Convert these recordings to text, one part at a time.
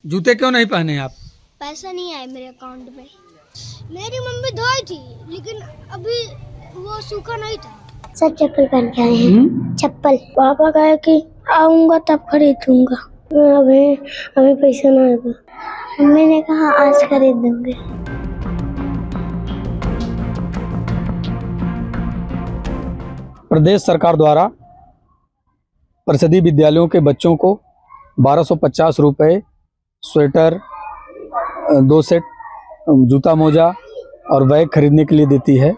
जूते क्यों नहीं पहने आप? पैसा नहीं आया मेरे अकाउंट में। मेरी मम्मी धोई थी लेकिन अभी वो सूखा नहीं था। सब चप्पल पहन के आए हैं। चप्पल पापा कहे कि आऊंगा तब खरीदूंगा। अभी पैसा नहीं आएगा। मम्मी ने कहा आज खरीद दूंगे। प्रदेश सरकार द्वारा परिषदीय विद्यालयों के बच्चों को 1250 रुपये स्वेटर, 2 सेट जूता मोजा और बैग खरीदने के लिए देती है,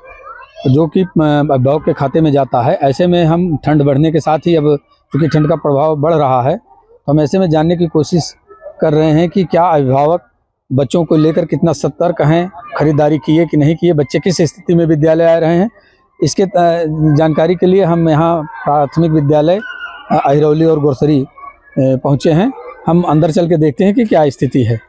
जो कि अभिभावक के खाते में जाता है। ऐसे में हम ठंड बढ़ने के साथ ही अब चूँकि ठंड का प्रभाव बढ़ रहा है, तो हम ऐसे में जानने की कोशिश कर रहे हैं कि क्या अभिभावक बच्चों को लेकर कितना सतर्क हैं, खरीदारी किए कि नहीं किए, बच्चे किस स्थिति में विद्यालय आ रहे हैं। इसके जानकारी के लिए हम यहाँ प्राथमिक विद्यालय अहिरौली और गोरसरी पहुँचे हैं। हम अंदर चल के देखते हैं कि क्या स्थिति है।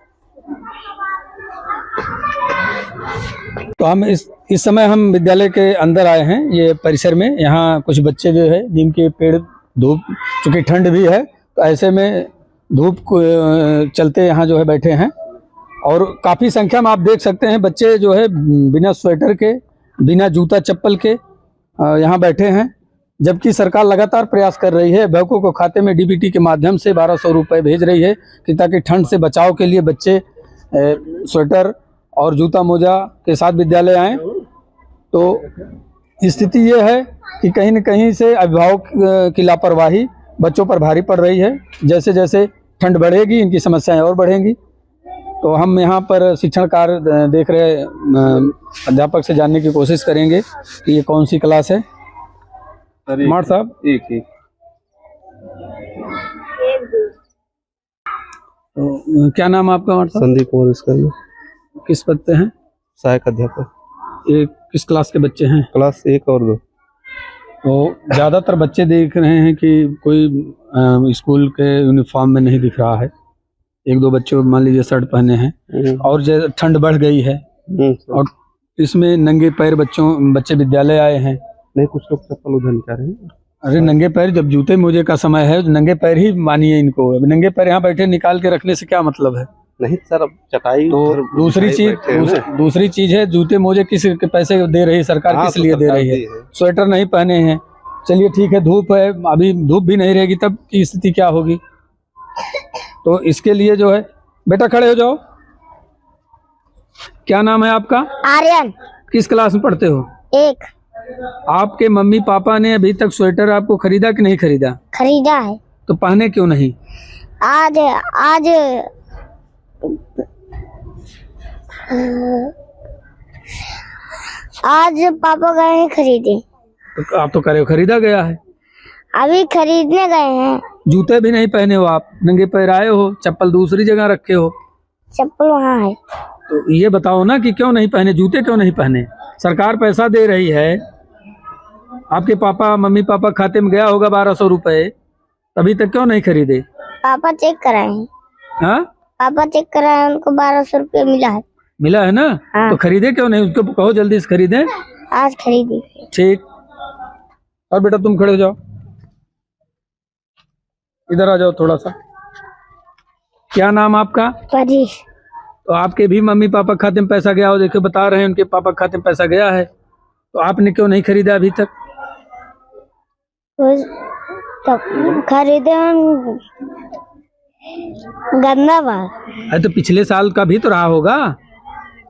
तो हम इस समय हम विद्यालय के अंदर आए हैं, ये परिसर में। यहाँ कुछ बच्चे जो है जिनके पेड़ धूप, चूँकि ठंड भी है तो ऐसे में धूप को चलते यहाँ जो है बैठे हैं, और काफ़ी संख्या में आप देख सकते हैं बच्चे जो है बिना स्वेटर के, बिना जूता चप्पल के यहाँ बैठे हैं। जबकि सरकार लगातार प्रयास कर रही है, अभिभावकों को खाते में डीबीटी के माध्यम से 1200 रुपये भेज रही है कि ताकि ठंड से बचाव के लिए बच्चे स्वेटर और जूता मोजा के साथ विद्यालय आएँ। तो स्थिति ये है कि कहीं न कहीं से अभिभावक की लापरवाही बच्चों पर भारी पड़ रही है। जैसे जैसे ठंड बढ़ेगी इनकी समस्याएं और बढ़ेंगी। तो हम यहाँ पर शिक्षण कार्य देख रहे अध्यापक से जानने की कोशिश करेंगे कि ये कौन सी क्लास है। कुमार साहब, एक तो क्या नाम है आपका? संदीप कुमार इसकर। किस पद पे हैं? सहायक अध्यापक। ये किस क्लास के बच्चे हैं? क्लास 1 और 2। तो ज़्यादातर बच्चे देख रहे हैं कि कोई स्कूल के यूनिफॉर्म में नहीं दिख रहा है। 1-2 बच्चे मान लीजिए शर्ट पहने हैं, और जैसे ठंड बढ़ गई है और इसमें नंगे पैर बच्चे विद्यालय आए हैं। नहीं, कुछ लोग चप्पल उधर निकाल रहे हैं। अरे नंगे पैर, जब जूते मोजे का समय है नंगे पैर ही मानिए इनको। अब नंगे पैर यहाँ बैठे निकाल के रखने से क्या मतलब है? नहीं सर, अब चटाई तो दूसरी चीज है, जूते मोजे किस के पैसे दे रही है सरकार? किस लिए दे रही है? स्वेटर नहीं पहने हैं, चलिए ठीक है, धूप है, अभी धूप भी नहीं रहेगी तब की स्थिति क्या होगी? तो इसके लिए जो है, बेटा खड़े हो जाओ। क्या नाम है आपका? आर्यन। किस क्लास में पढ़ते हो? 1। आपके मम्मी पापा ने अभी तक स्वेटर आपको खरीदा कि नहीं खरीदा? खरीदा है। तो पहने क्यों नहीं? आज पापा गए हैं खरीदे। तो आप तो करे खरीदा गया है। अभी खरीदने गए हैं। जूते भी नहीं पहने हो आप, नंगे पैर आए हो, चप्पल दूसरी जगह रखे हो। चप्पल वहाँ है। तो ये बताओ ना कि क्यों नहीं पहने, जूते क्यों नहीं पहने? सरकार पैसा दे रही है, आपके पापा मम्मी पापा खाते में गया होगा 1200 रुपये, अभी तक क्यों नहीं खरीदे? पापा चेक कराए हैं। हाँ, पापा चेक कराए, उनको 1200 रुपये मिला है। मिला है ना? हाँ। तो खरीदे क्यों नहीं? उसको कहो जल्दी से खरीदे। आज खरीदी। ठीक। और बेटा तुम खड़े हो जाओ, इधर आ जाओ थोड़ा सा। क्या नाम आपका? परीश। तो आपके भी मम्मी पापा खाते में पैसा गया हो, देखो बता रहे हैं उनके पापा खाते में पैसा गया है, तो आपने क्यों नहीं खरीदा अभी तक? तो खरीदे गंदा बाल। अरे तो पिछले साल का भी तो रहा होगा,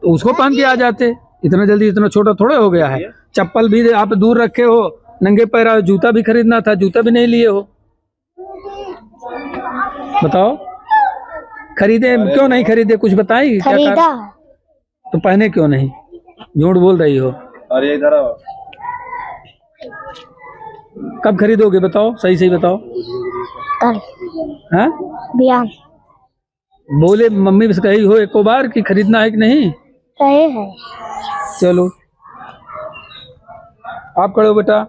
तो उसको पहन के आ जाते। इतना जल्दी इतना छोटा थोड़ा हो गया है। चप्पल भी आप दूर रखे हो, नंगे पैर आए, जूता भी खरीदना था, जूता भी नहीं लिए हो। बताओ खरीदे क्यों नहीं खरीदे? कुछ बताइए। खरीदा। तो पहने क्यों नहीं? झूठ बोल रही हो। अरे इधर आओ। कब खरीदोगे बताओ, सही सही बताओ। कल। हाँ, बयान बोले मम्मी से कही हो एको बार कि खरीदना है कि नहीं? कहे है। चलो आप खड़े हो बेटा।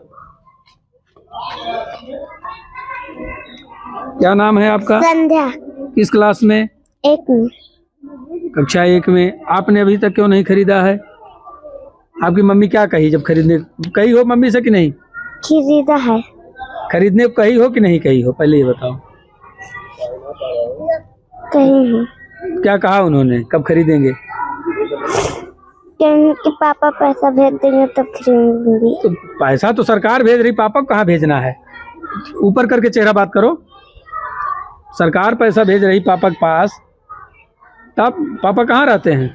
क्या नाम है आपका? संध्या। किस क्लास में? 1 में। कक्षा 1 में। आपने अभी तक क्यों नहीं खरीदा है? आपकी मम्मी क्या कही जब खरीदने कही हो मम्मी से कि नहीं? खरीदा है। खरीदने को कही हो कि नहीं कही हो, पहले ये बताओ। कहीं है। क्या कहा उन्होंने, कब खरीदेंगे? कि पापा पैसा भेज देंगे तब खरीदूंगी। तो पैसा तो सरकार भेज रही, पापा को कहाँ भेजना है? ऊपर करके चेहरा बात करो। सरकार पैसा भेज रही पापा के पास, तब पापा कहाँ रहते हैं?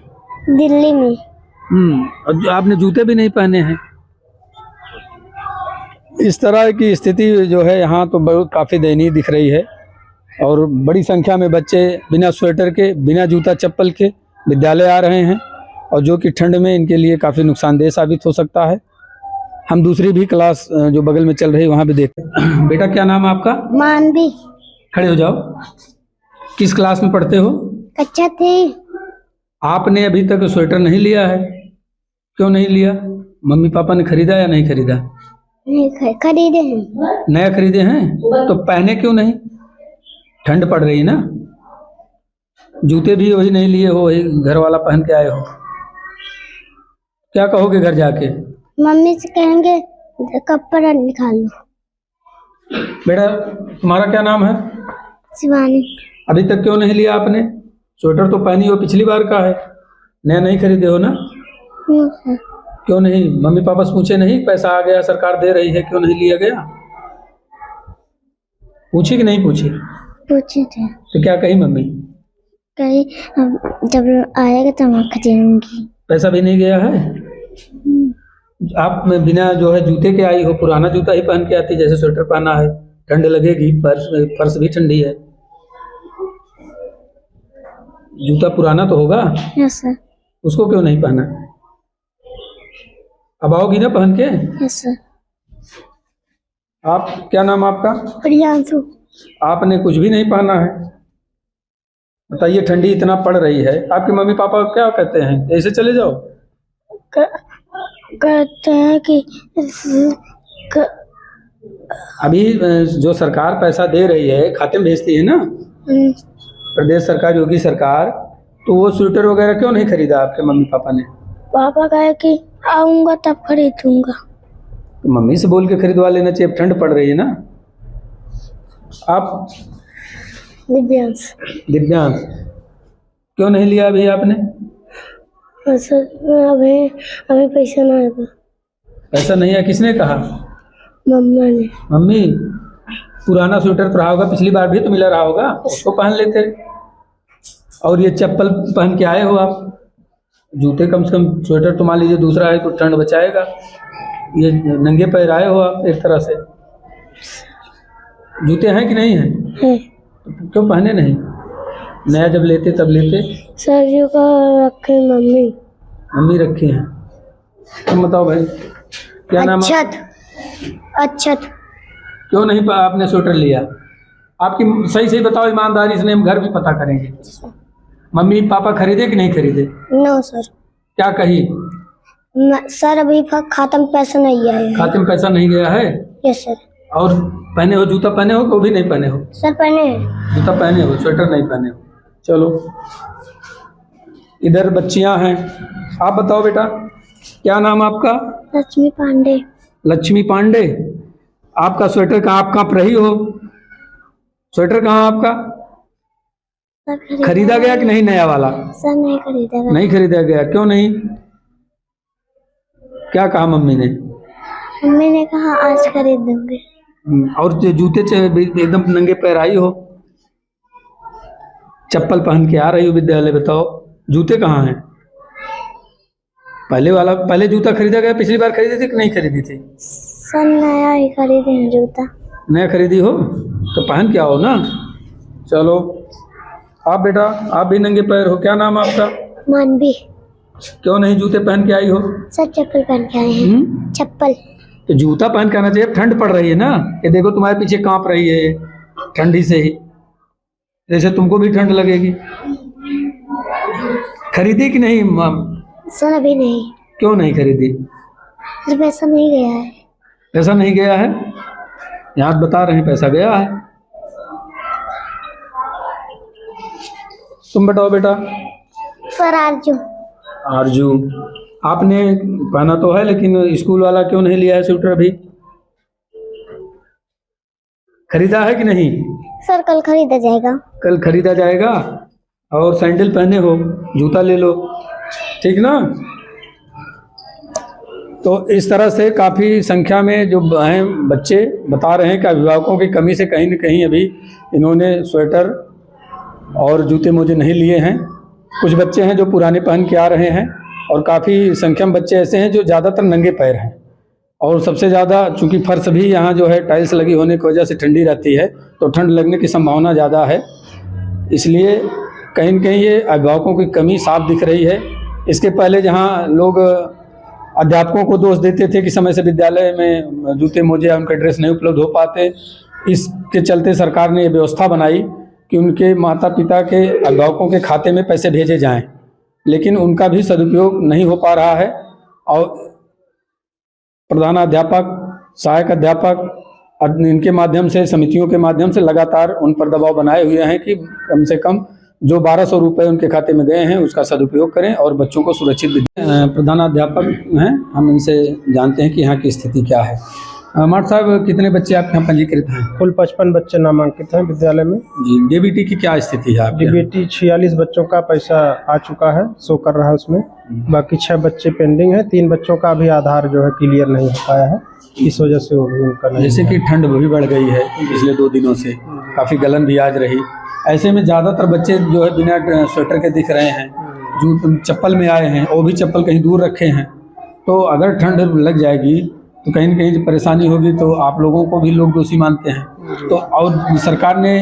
दिल्ली में। और आपने जूते भी नहीं पहने हैं। इस तरह की स्थिति जो है यहाँ तो बहुत काफ़ी दयनीय दिख रही है और बड़ी संख्या में बच्चे बिना स्वेटर के, बिना जूता चप्पल के विद्यालय आ रहे हैं और जो कि ठंड में इनके लिए काफ़ी नुकसानदेह साबित हो सकता है। हम दूसरी भी क्लास जो बगल में चल रही है वहाँ भी देखते हैं। बेटा क्या नाम है आपका? मानवी। खड़े हो जाओ। किस क्लास में पढ़ते हो? कक्षा थे। आपने अभी तक स्वेटर नहीं लिया है, क्यों नहीं लिया? मम्मी पापा ने खरीदा या नहीं खरीदा? नहीं खरीदे हैं। नया खरीदे हैं तो पहने क्यों नहीं? ठंड पड़ रही है ना। जूते भी वही नहीं लिए हो, वही घर वाला पहन के आए हो। क्या कहोगे घर जाके? मम्मी से कहेंगे कपड़ा निकाल लो। बेटा तुम्हारा क्या नाम है? शिवानी। अभी तक क्यों नहीं लिया आपने? स्वेटर तो पहनी हो, पिछली बार का है, नया नहीं खरीदे हो ना? क्यों नहीं? मम्मी पापा से पूछे नहीं? पैसा आ गया, सरकार दे रही है, क्यों नहीं लिया गया? पूछी कि नहीं पूछी? पूछे थे। तो क्या कही मम्मी? कहीं जब आएगा तो मैं खरीदूंगी। पैसा भी नहीं गया है? आप में बिना जो है जूते के आई हो, पुराना जूता ही पहन के आती, जैसे स्वेटर पहना है, ठंड लगेगी, फर्श भी ठंडी है। जूता पुराना तो होगा। Yes sir. उसको क्यों नहीं पहना? अब आओगी ना पहन के? Yes sir. आप क्या नाम आपका? प्रियांशु। आपने कुछ भी नहीं पहना है। बताइए, ठंडी इतना पड़ रही है, आपके मम्मी पापा क्या कहते हैं? ऐसे चले जाओ? कहते हैं कि अभी जो सरकार पैसा दे रही है, खाते में भेजती है ना प्रदेश सरकार, योगी सरकार, तो वो स्वेटर वगैरह क्यों नहीं खरीदा आपके मम्मी पापा ने? पापा कहे कि आऊंगा तब खरीदूंगा। तो मम्मी से बोल के खरीदवा लेना चाहिए, अब ठंड पड़ रही है ना। आप? दिव्यांश। दिव्यांश, क्यों नहीं लिया अभी आपने? सर अभी पैसा ना आएगा। पैसा नहीं है? किसने कहा? मम्मा ने। मम्मी, पुराना स्वेटर तो रहा होगा, पिछली बार भी तो मिला रहा होगा, उसको पहन लेते। और ये चप्पल पहन के आए हो आप, जूते कम से कम, स्वेटर तो मान लीजिए दूसरा है तो ठंड बचाएगा, ये नंगे पैर आए हो आप एक तरह से। जूते हैं कि नहीं हैं? है। क्यों पहने नहीं? नया जब लेते तब लेते। सर जी का रखे मम्मी। मम्मी रखी हैं। तुम बताओ भाई, क्या नाम है? अच्छत। क्यों नहीं आपने स्वेटर लिया? आपकी सही सही बताओ, ईमानदारी से, हम घर भी पता करेंगे। मम्मी पापा खरीदे कि नहीं खरीदे? No sir. क्या कही? सर अभी खाते में पैसा नहीं आया है। खाते में पैसा नहीं गया है? Yes sir. और पहने हो जूता? पहने हो वो भी नहीं पहने हो? सर पहने हैं। जूता पहने हो, स्वेटर नहीं पहने हो। चलो, इधर बच्चियां हैं। आप बताओ बेटा, क्या नाम आपका? लक्ष्मी पांडे। लक्ष्मी पांडे, आपका स्वेटर कहाँ, आप काँप रही हो? स्वेटर कहाँ आपका? खरीदा गया कि नहीं नया वाला? सर नहीं खरीदा गया। नहीं खरीदा गया, क्यों नहीं? क्या कहा मम्मी ने? मम्मी ने कहा आज खरीद दूंगी। और जो जूते एकदम नंगे पैर आई हो, चप्पल पहन के आ रही हो विद्यालय, बताओ जूते कहाँ हैं? पहले जूता खरीदा गया, पिछली बार खरीदी थी कि नहीं खरीदी थी? सर नया ही खरीदे हैं जूता। नया खरीदी हो तो पहन के आओ ना। चलो, आप बेटा, आप भी नंगे पैर हो, क्या नाम आपका? मानवी। क्यों नहीं जूते पहन के आई हो? सर चप्पल पहन के आए हैं। चप्पल। तो जूता पहन के आना चाहिए, ठंड पड़ रही है ना। ये देखो तुम्हारे पीछे कांप रही है ठंडी से ही, जैसे तुमको भी ठंड लगेगी। खरीदी कि नहीं माम? सर अभी नहीं। क्यों नहीं खरीदी? सर पैसा नहीं गया है। पैसा नहीं गया है? यहाँ बता रहे हैं पैसा गया है। तुम बताओ बेटा। सर आरजू। आरजू, आपने पहना तो है, लेकिन स्कूल वाला क्यों नहीं लिया है स्वेटर अभी? खरीदा है कि नहीं? सर कल खरीदा जाएगा। कल खरीदा जाएगा। और सैंडल पहने हो, जूता ले लो, ठीक ना। तो इस तरह से काफ़ी संख्या में जो हैं बच्चे बता रहे हैं कि अभिभावकों की कमी से कहीं न कहीं अभी इन्होंने स्वेटर और जूते मोजे नहीं लिए हैं। कुछ बच्चे हैं जो पुराने पहन के आ रहे हैं और काफ़ी संख्या में बच्चे ऐसे हैं जो ज़्यादातर नंगे पैर हैं। और सबसे ज़्यादा चूँकि फर्श भी यहाँ जो है टाइल्स लगी होने की वजह से ठंडी रहती है, तो ठंड लगने की संभावना ज़्यादा है, इसलिए कहीं न कहीं ये अभिभावकों की कमी साफ दिख रही है। इसके पहले जहाँ लोग अध्यापकों को दोष देते थे कि समय से विद्यालय में जूते मोजे या उनके ड्रेस नहीं उपलब्ध हो पाते, इसके चलते सरकार ने ये व्यवस्था बनाई कि उनके माता पिता के अभिभावकों के खाते में पैसे भेजे जाएं, लेकिन उनका भी सदुपयोग नहीं हो पा रहा है। और प्रधानाध्यापक, सहायक अध्यापक इनके माध्यम से, समितियों के माध्यम से लगातार उन पर दबाव बनाए हुए हैं कि कम से कम जो 1200 रुपये उनके खाते में गए हैं उसका सदुपयोग करें और बच्चों को सुरक्षित विद्या। प्रधानाध्यापक हैं, हम इनसे जानते हैं कि यहाँ की स्थिति क्या है। माट साहब, कितने बच्चे आपके यहाँ पंजीकृत हैं? कुल 55 बच्चे नामांकित हैं विद्यालय में जी। डीबीटी की क्या स्थिति है आपके यहाँ? डीबीटी 46 बच्चों का पैसा आ चुका है, शो कर रहा है उसमें। बाकी 6 बच्चे पेंडिंग हैं। 3 बच्चों का भी आधार जो है क्लियर नहीं हो पाया है, इस वजह से वो भी उनका नहीं। जैसे कि ठंड भी बढ़ गई है पिछले 2 दिनों से, काफ़ी गलन भी आज रही, ऐसे में ज़्यादातर बच्चे जो है बिना स्वेटर के दिख रहे हैं, जो चप्पल में आए हैं वो भी चप्पल कहीं दूर रखे हैं। तो अगर ठंड लग जाएगी तो कहीं न कहीं परेशानी होगी, तो आप लोगों को भी लोग दोषी मानते हैं। तो और सरकार ने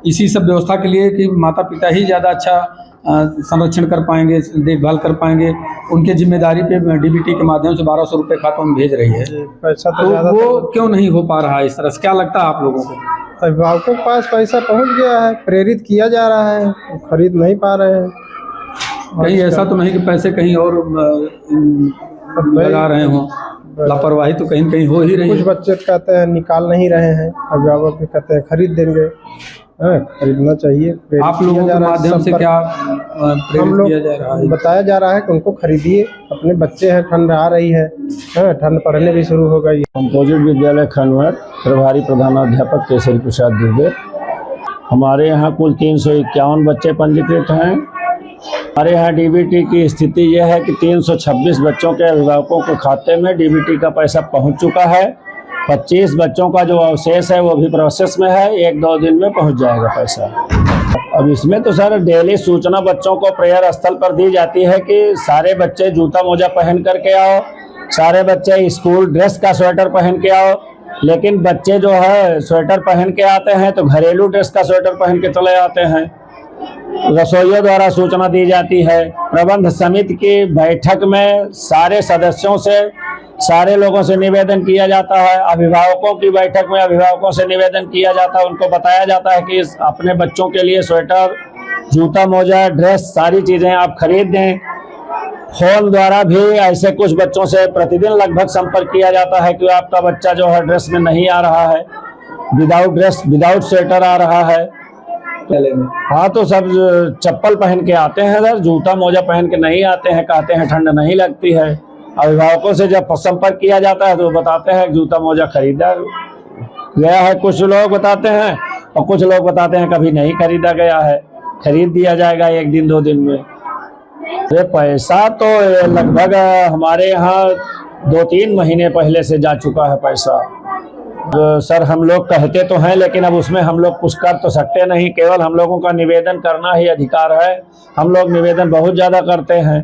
इसी सब व्यवस्था के लिए कि माता पिता ही ज़्यादा अच्छा संरक्षण कर पाएंगे, देखभाल कर पाएंगे, उनके जिम्मेदारी पे डीबीटी के माध्यम से 1200 रुपये खातों में भेज रही है। पैसा तो वो क्यों नहीं हो पा रहा है इस तरह से? क्या लगता है आप लोगों को? अभिभावकों के पास पैसा पहुंच गया है, प्रेरित किया जा रहा है, खरीद नहीं पा रहे हैं। कहीं ऐसा तो नहीं कि पैसे कहीं और लगा रहे हों? लापरवाही तो कहीं न कहीं हो ही रही है। कुछ बच्चे कहते हैं निकाल नहीं रहे हैं, अभिभावक भी कहते हैं खरीद देंगे। खरीदना चाहिए। आप लोगों के माध्यम से क्या हम लोग किया जा रहा है? बताया जा रहा है कि उनको खरीदिए, अपने बच्चे हैं, ठंड आ रही है, ठंड पड़ने भी शुरू हो गई। कंपोजिट विद्यालय खनवर प्रभारी प्रधानाध्यापक केसरी प्रसाद दुबे। हमारे यहाँ कुल 351 बच्चे पंजीकृत हैं। हमारे यहाँ डीबीटी की स्थिति यह है कि 326 बच्चों के अभिभावकों के खाते में डीबीटी का पैसा पहुँच चुका है। 25 बच्चों का जो अवशेष है वो भी प्रोसेस में है, 1-2 दिन में पहुंच जाएगा पैसा। अब इसमें तो सर डेली सूचना बच्चों को प्रेयर स्थल पर दी जाती है कि सारे बच्चे जूता मोजा पहन करके आओ, सारे बच्चे स्कूल ड्रेस का स्वेटर पहन के आओ। लेकिन बच्चे जो है स्वेटर पहन के आते हैं तो घरेलू ड्रेस का स्वेटर पहन के चले आते हैं। रसोइयों द्वारा सूचना दी जाती है। प्रबंध समिति की बैठक में सारे सदस्यों से, सारे लोगों से निवेदन किया जाता है। अभिभावकों की बैठक में अभिभावकों से निवेदन किया जाता है, उनको बताया जाता है कि अपने बच्चों के लिए स्वेटर, जूता मोजा, ड्रेस, सारी चीज़ें आप खरीद दें। फोन द्वारा भी ऐसे कुछ बच्चों से प्रतिदिन लगभग संपर्क किया जाता है कि आपका बच्चा जो है ड्रेस में नहीं आ रहा है, विदाउट ड्रेस, विदाउट स्वेटर आ रहा है। हाँ, तो सब चप्पल पहन के आते हैं सर, जूता मोजा पहन के नहीं आते हैं, कहते हैं ठंड नहीं लगती है। अभिभावकों से जब संपर्क किया जाता है तो बताते हैं जूता मोजा खरीदा गया है, कुछ लोग बताते हैं, और कुछ लोग बताते हैं कभी नहीं खरीदा गया है, खरीद दिया जाएगा 1 दिन 2 दिन में। ये पैसा तो लगभग हमारे यहाँ 2-3 महीने पहले से जा चुका है पैसा। सर हम लोग कहते तो हैं, लेकिन अब उसमें हम लोग कुछ कर तो सकते नहीं, केवल हम लोगों का निवेदन करना ही अधिकार है। हम लोग निवेदन बहुत ज़्यादा करते हैं,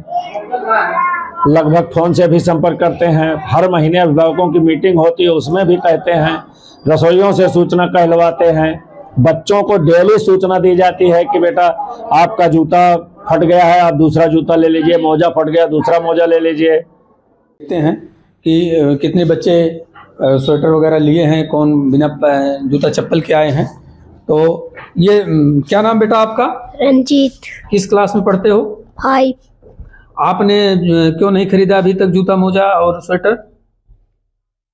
लगभग फ़ोन से भी संपर्क करते हैं, हर महीने अभिभावकों की मीटिंग होती है उसमें भी कहते हैं, रसोइयों से सूचना कहलवाते हैं, बच्चों को डेली सूचना दी जाती है कि बेटा आपका जूता फट गया है, आप दूसरा जूता ले लीजिए, मोजा फट गया दूसरा मोजा ले लीजिए। देखते हैं कि कितने बच्चे स्वेटर वगैरह लिए हैं, कौन बिना जूता चप्पल के आए हैं। तो ये क्या नाम बेटा आपका? रंजीत। किस क्लास में पढ़ते हो? 5। आपने क्यों नहीं खरीदा अभी तक जूता मोजा और स्वेटर?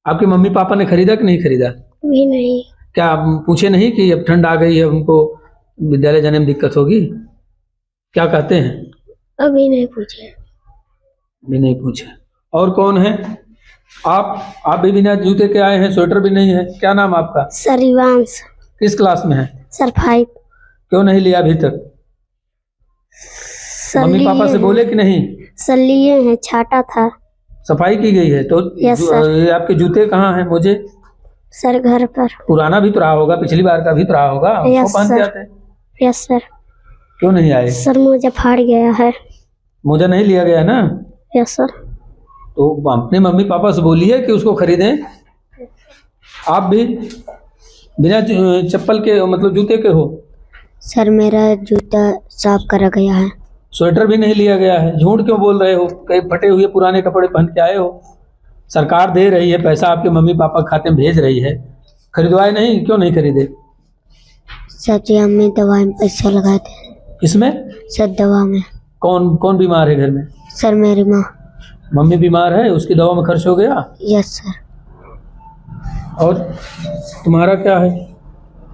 आपके मम्मी पापा ने खरीदा कि नहीं खरीदा? भी नहीं। क्या आप पूछे नहीं कि अब ठंड आ गई है, हमको विद्यालय जाने में दिक्कत होगी? क्या कहते हैं? अभी नहीं पूछे। भी नहीं पूछे। और कौन है? आप भी बिना जूते के आए हैं, स्वेटर भी नहीं है। क्या नाम आपका? सरिवांश। किस क्लास में है? सर 5। क्यों नहीं लिया अभी तक? मम्मी पापा से बोले कि नहीं? सर लिए हैं, छाटा था सफाई की गई है तो यस सर। ये आपके जूते कहाँ हैं? मुझे सर घर पर। पुराना भी तो रहा होगा, पिछली बार का भी तो रहा होगा, यस उसको पहन के सर। आते। Yes sir. क्यों नहीं आए? सर मुझे फाड़ गया है। मोजा नहीं लिया गया ना? Yes sir. तो अपने मम्मी पापा से बोलिए कि उसको खरीदें। आप भी बिना चप्पल के मतलब जूते के हो? सर मेरा जूता साफ करा गया है। स्वेटर भी नहीं लिया गया है? झूठ क्यों बोल रहे हो? कई फटे हुए पुराने कपड़े पहन के आए हो। सरकार दे रही है पैसा, आपके मम्मी पापा खाते में भेज रही है, खरीदवाए नहीं? क्यों नहीं खरीदे? सर जी हमने दवा में पैसा लगाए थे। किसमें? सर दवा में। कौन कौन बीमार है घर में? सर मेरी माँ। मम्मी बीमार है, उसकी दवा में खर्च हो गया? Yes sir. और तुम्हारा क्या है?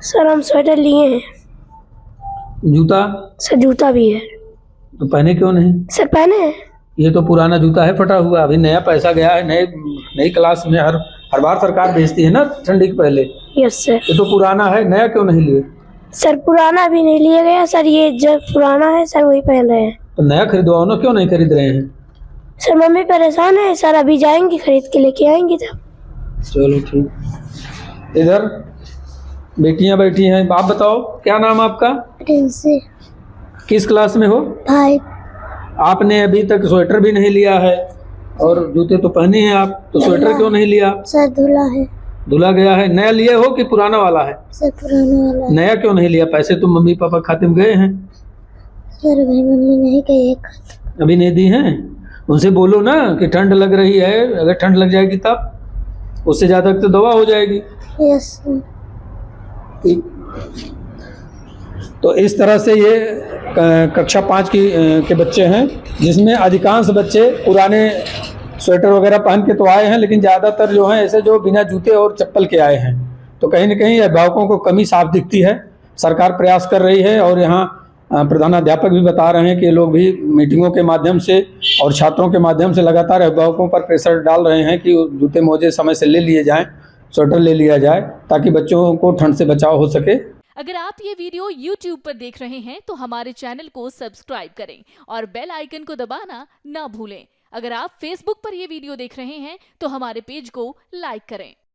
सर हम स्वेटर लिए हैं। जूता? सर जूता भी है। तो पहने क्यों नहीं? सर पहने हैं। ये तो पुराना जूता है, फटा हुआ। अभी नया पैसा गया है, नई क्लास में हर बार सरकार भेजती है ना ठंडी के पहले। Yes sir. ये तो पुराना है, नया क्यों नहीं लिए? सर पुराना भी नहीं लिया गया सर, ये जो पुराना है सर वही पहन रहे हैं। तो नया खरीदवाओ ना, क्यों नहीं खरीद रहे हैं? सर मम्मी परेशान है सर, अभी जाएंगी खरीद के लेके आएंगी तब। चलो ठीक। इधर बेटियां बैठी हैं, आप बताओ क्या नाम आपका? प्रिंसी। किस क्लास में हो? भाई। आपने अभी तक स्वेटर भी नहीं लिया है और जूते तो पहने हैं आप, तो स्वेटर क्यों नहीं लिया? सर धुला है। धुला गया है? नया लिए हो कि पुराना वाला है? सर पुराना वाला। नया क्यों नहीं लिया? पैसे तो मम्मी पापा खाते में गए हैं। सर भाई मम्मी नहीं गई है। अभी नहीं दी हैं? उनसे बोलो ना कि ठंड लग रही है, अगर ठंड लग जाएगी तब उससे ज़्यादा तो दवा हो जाएगी। Yes sir. ठीक। तो इस तरह से ये कक्षा 5 के बच्चे हैं, जिसमें अधिकांश बच्चे पुराने स्वेटर वगैरह पहन के तो आए हैं, लेकिन ज़्यादातर जो हैं ऐसे जो बिना जूते और चप्पल के आए हैं। तो कहीं न कहीं अभिभावकों को कमी साफ दिखती है। सरकार प्रयास कर रही है और यहाँ प्रधानाध्यापक भी बता रहे हैं कि ये लोग भी मीटिंगों के माध्यम से और छात्रों के माध्यम से लगातार अभिभावकों पर प्रेशर डाल रहे हैं कि जूते मोजे समय से ले लिए जाएँ, स्वेटर ले लिया जाए, ताकि बच्चों को ठंड से बचाव हो सके। अगर आप ये वीडियो YouTube पर देख रहे हैं तो हमारे चैनल को सब्सक्राइब करें और बेल आइकन को दबाना ना भूलें। अगर आप Facebook पर ये वीडियो देख रहे हैं तो हमारे पेज को लाइक करें।